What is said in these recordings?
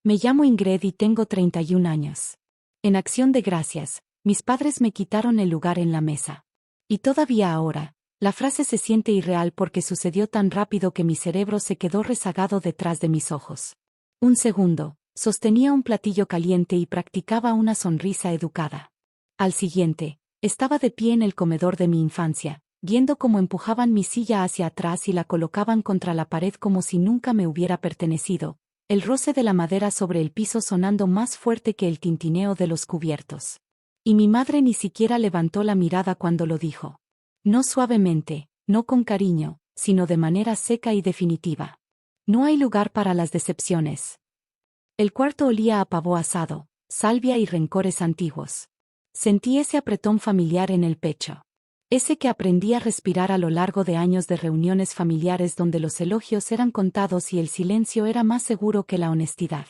Me llamo Ingrid y tengo 31 años. En acción de gracias, mis padres me quitaron el lugar en la mesa. Y todavía ahora, la frase se siente irreal porque sucedió tan rápido que mi cerebro se quedó rezagado detrás de mis ojos. Un segundo, sostenía un platillo caliente y practicaba una sonrisa educada. Al siguiente, estaba de pie en el comedor de mi infancia, viendo cómo empujaban mi silla hacia atrás y la colocaban contra la pared como si nunca me hubiera pertenecido, el roce de la madera sobre el piso sonando más fuerte que el tintineo de los cubiertos. Y mi madre ni siquiera levantó la mirada cuando lo dijo. No suavemente, no con cariño, sino de manera seca y definitiva. No hay lugar para las decepciones. El cuarto olía a pavo asado, salvia y rencores antiguos. Sentí ese apretón familiar en el pecho. Ese que aprendí a respirar a lo largo de años de reuniones familiares donde los elogios eran contados y el silencio era más seguro que la honestidad.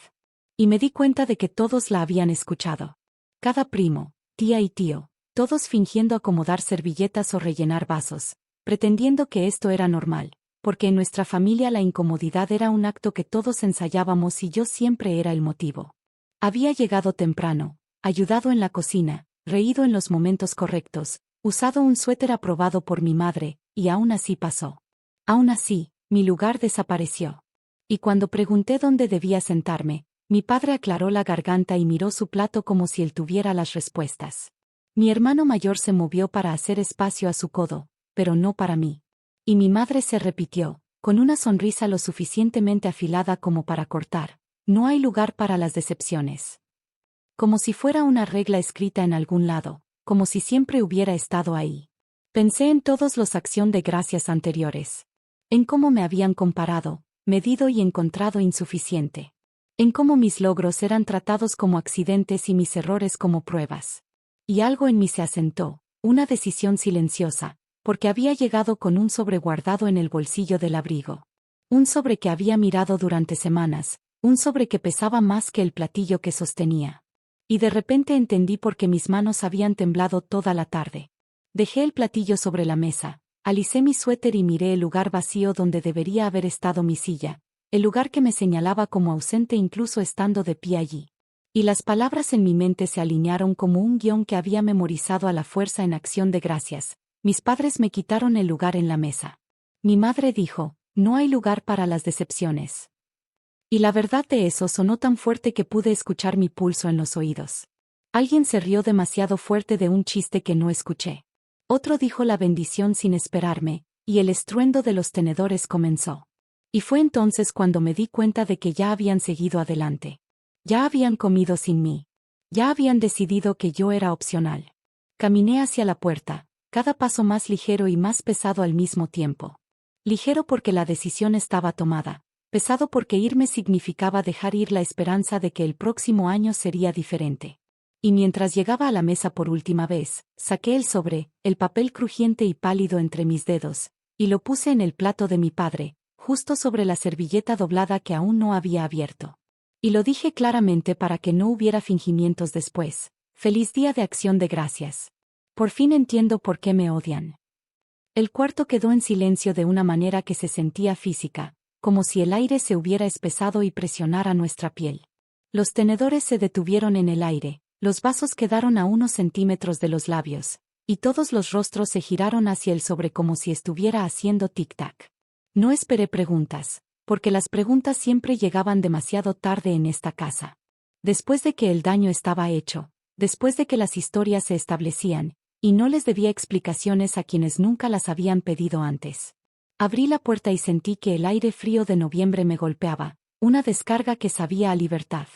Y me di cuenta de que todos la habían escuchado. Cada primo, tía y tío, todos fingiendo acomodar servilletas o rellenar vasos, pretendiendo que esto era normal, porque en nuestra familia la incomodidad era un acto que todos ensayábamos y yo siempre era el motivo. Había llegado temprano, ayudado en la cocina, reído en los momentos correctos, usado un suéter aprobado por mi madre, y aún así pasó. Aún así, mi lugar desapareció. Y cuando pregunté dónde debía sentarme, mi padre aclaró la garganta y miró su plato como si él tuviera las respuestas. Mi hermano mayor se movió para hacer espacio a su codo, pero no para mí. Y mi madre se repitió, con una sonrisa lo suficientemente afilada como para cortar: no hay lugar para las decepciones. Como si fuera una regla escrita en algún lado, como si siempre hubiera estado ahí. Pensé en todos los acción de gracias anteriores. En cómo me habían comparado, medido y encontrado insuficiente. En cómo mis logros eran tratados como accidentes y mis errores como pruebas. Y algo en mí se asentó, una decisión silenciosa, porque había llegado con un sobre guardado en el bolsillo del abrigo. Un sobre que había mirado durante semanas, un sobre que pesaba más que el platillo que sostenía. Y de repente entendí por qué mis manos habían temblado toda la tarde. Dejé el platillo sobre la mesa, alicé mi suéter y miré el lugar vacío donde debería haber estado mi silla, el lugar que me señalaba como ausente incluso estando de pie allí. Y las palabras en mi mente se alinearon como un guión que había memorizado a la fuerza en acción de gracias. Mis padres me quitaron el lugar en la mesa. Mi madre dijo: no hay lugar para las decepciones. Y la verdad de eso sonó tan fuerte que pude escuchar mi pulso en los oídos. Alguien se rió demasiado fuerte de un chiste que no escuché. Otro dijo la bendición sin esperarme, y el estruendo de los tenedores comenzó. Y fue entonces cuando me di cuenta de que ya habían seguido adelante. Ya habían comido sin mí. Ya habían decidido que yo era opcional. Caminé hacia la puerta, cada paso más ligero y más pesado al mismo tiempo. Ligero porque la decisión estaba tomada, pesado porque irme significaba dejar ir la esperanza de que el próximo año sería diferente. Y mientras llegaba a la mesa por última vez, saqué el sobre, el papel crujiente y pálido entre mis dedos, y lo puse en el plato de mi padre, justo sobre la servilleta doblada que aún no había abierto. Y lo dije claramente para que no hubiera fingimientos después: feliz día de acción de gracias. Por fin entiendo por qué me odian. El cuarto quedó en silencio de una manera que se sentía física, como si el aire se hubiera espesado y presionara nuestra piel. Los tenedores se detuvieron en el aire, los vasos quedaron a unos centímetros de los labios, y todos los rostros se giraron hacia el sobre como si estuviera haciendo tic-tac. No esperé preguntas, porque las preguntas siempre llegaban demasiado tarde en esta casa. Después de que el daño estaba hecho, después de que las historias se establecían, y no les debía explicaciones a quienes nunca las habían pedido antes. Abrí la puerta y sentí que el aire frío de noviembre me golpeaba, una descarga que sabía a libertad.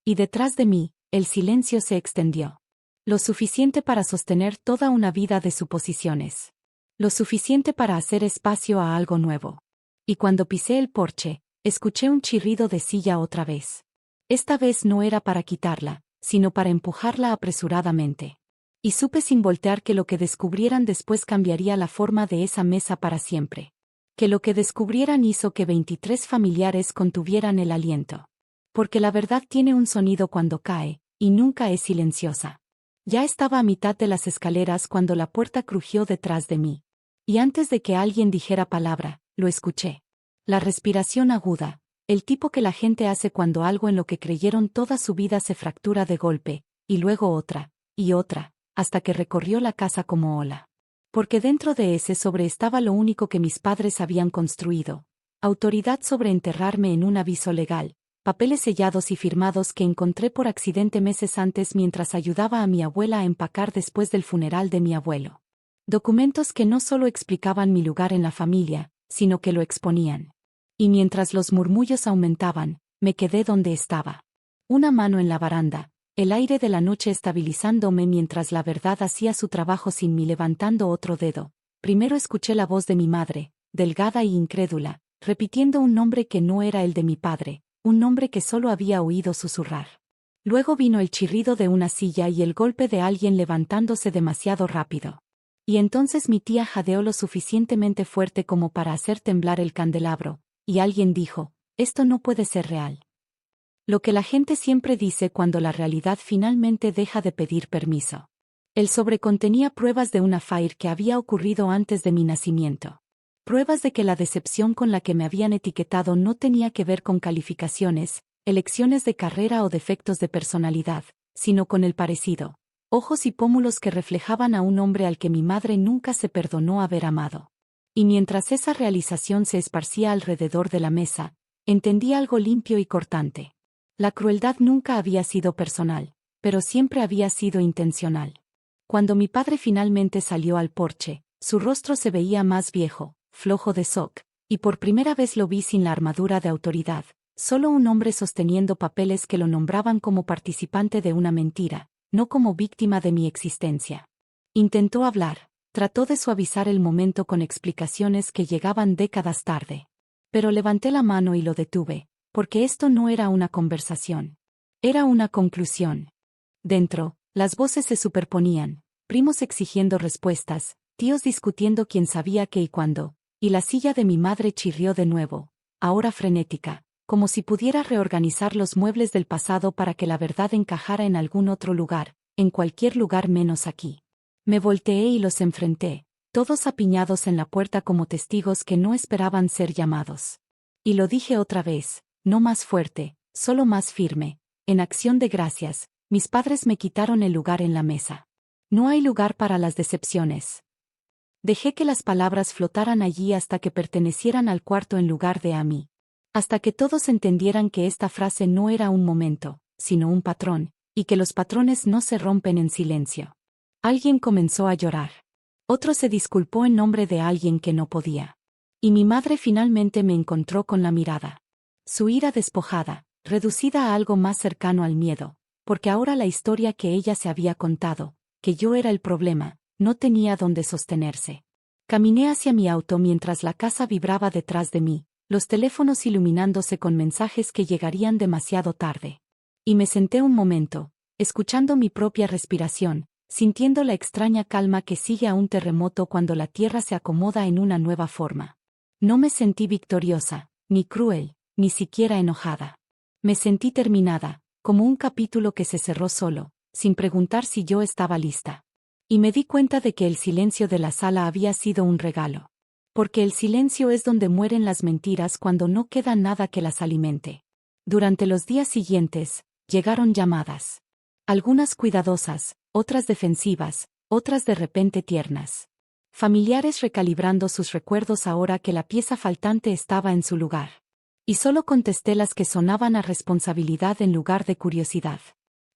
Y detrás de mí, el silencio se extendió. Lo suficiente para sostener toda una vida de suposiciones. Lo suficiente para hacer espacio a algo nuevo. Y cuando pisé el porche, escuché un chirrido de silla otra vez. Esta vez no era para quitarla, sino para empujarla apresuradamente. Y supe sin voltear que lo que descubrieran después cambiaría la forma de esa mesa para siempre. Que lo que descubrieran hizo que 23 familiares contuvieran el aliento. Porque la verdad tiene un sonido cuando cae, y nunca es silenciosa. Ya estaba a mitad de las escaleras cuando la puerta crujió detrás de mí. Y antes de que alguien dijera palabra, lo escuché. La respiración aguda, El tipo que la gente hace cuando algo en lo que creyeron toda su vida se fractura de golpe, y luego otra, y otra, hasta que recorrió la casa como ola. Porque dentro de ese sobre estaba lo único que mis padres habían construido: autoridad sobre enterrarme en un aviso legal, papeles sellados y firmados que encontré por accidente meses antes mientras ayudaba a mi abuela a empacar después del funeral de mi abuelo. Documentos que no solo explicaban mi lugar en la familia, sino que lo exponían. Y mientras los murmullos aumentaban, me quedé donde estaba. Una mano en la baranda, el aire de la noche estabilizándome mientras la verdad hacía su trabajo sin mí levantando otro dedo. Primero escuché la voz de mi madre, delgada y incrédula, repitiendo un nombre que no era el de mi padre, un nombre que solo había oído susurrar. Luego vino el chirrido de una silla y el golpe de alguien levantándose demasiado rápido. Y entonces mi tía jadeó lo suficientemente fuerte como para hacer temblar el candelabro, y alguien dijo: «Esto no puede ser real». Lo que la gente siempre dice cuando la realidad finalmente deja de pedir permiso. El sobre contenía pruebas de un affair que había ocurrido antes de mi nacimiento. Pruebas de que la decepción con la que me habían etiquetado no tenía que ver con calificaciones, elecciones de carrera o defectos de personalidad, sino con el parecido, ojos y pómulos que reflejaban a un hombre al que mi madre nunca se perdonó haber amado. Y mientras esa realización se esparcía alrededor de la mesa, entendí algo limpio y cortante. La crueldad nunca había sido personal, pero siempre había sido intencional. Cuando mi padre finalmente salió al porche, su rostro se veía más viejo, flojo de shock, y por primera vez lo vi sin la armadura de autoridad, solo un hombre sosteniendo papeles que lo nombraban como participante de una mentira, no como víctima de mi existencia. Intentó hablar, trató de suavizar el momento con explicaciones que llegaban décadas tarde. Pero levanté la mano y lo detuve, porque esto no era una conversación. Era una conclusión. Dentro, las voces se superponían, primos exigiendo respuestas, tíos discutiendo quién sabía qué y cuándo, y la silla de mi madre chirrió de nuevo, ahora frenética, como si pudiera reorganizar los muebles del pasado para que la verdad encajara en algún otro lugar, en cualquier lugar menos aquí. Me volteé y los enfrenté, todos apiñados en la puerta como testigos que no esperaban ser llamados. Y lo dije otra vez, no más fuerte, solo más firme: en acción de gracias, mis padres me quitaron el lugar en la mesa. No hay lugar para las decepciones. Dejé que las palabras flotaran allí hasta que pertenecieran al cuarto en lugar de a mí. Hasta que todos entendieran que esta frase no era un momento, sino un patrón, y que los patrones no se rompen en silencio. Alguien comenzó a llorar. Otro se disculpó en nombre de alguien que no podía. Y mi madre finalmente me encontró con la mirada. Su ira despojada, reducida a algo más cercano al miedo, porque ahora la historia que ella se había contado, que yo era el problema, no tenía dónde sostenerse. Caminé hacia mi auto mientras la casa vibraba detrás de mí, los teléfonos iluminándose con mensajes que llegarían demasiado tarde. Y me senté un momento, escuchando mi propia respiración, sintiendo la extraña calma que sigue a un terremoto cuando la tierra se acomoda en una nueva forma. No me sentí victoriosa, ni cruel, ni siquiera enojada. Me sentí terminada, como un capítulo que se cerró solo, sin preguntar si yo estaba lista. Y me di cuenta de que el silencio de la sala había sido un regalo. Porque el silencio es donde mueren las mentiras cuando no queda nada que las alimente. Durante los días siguientes, llegaron llamadas. Algunas cuidadosas, otras defensivas, otras de repente tiernas. Familiares recalibrando sus recuerdos ahora que la pieza faltante estaba en su lugar. Y solo contesté las que sonaban a responsabilidad en lugar de curiosidad.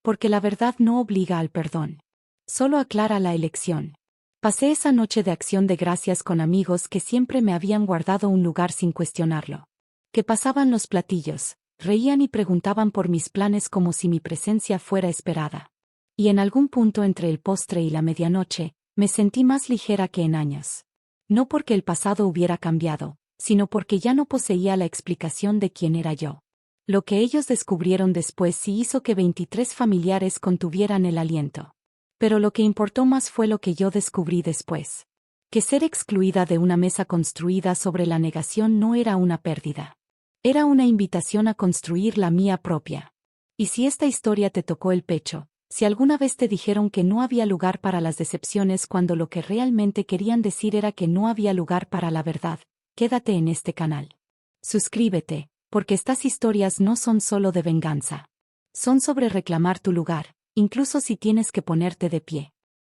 Porque la verdad no obliga al perdón. Solo aclara la elección. Pasé esa noche de acción de gracias con amigos que siempre me habían guardado un lugar sin cuestionarlo. Que pasaban los platillos, reían y preguntaban por mis planes como si mi presencia fuera esperada. Y en algún punto entre el postre y la medianoche, me sentí más ligera que en años. No porque el pasado hubiera cambiado, sino porque ya no poseía la explicación de quién era yo. Lo que ellos descubrieron después sí hizo que 23 familiares contuvieran el aliento. Pero lo que importó más fue lo que yo descubrí después. Que ser excluida de una mesa construida sobre la negación no era una pérdida. Era una invitación a construir la mía propia. Y si esta historia te tocó el pecho, si alguna vez te dijeron que no había lugar para las decepciones cuando lo que realmente querían decir era que no había lugar para la verdad, quédate en este canal. Suscríbete, porque estas historias no son solo de venganza. Son sobre reclamar tu lugar, incluso si tienes que ponerte de pie.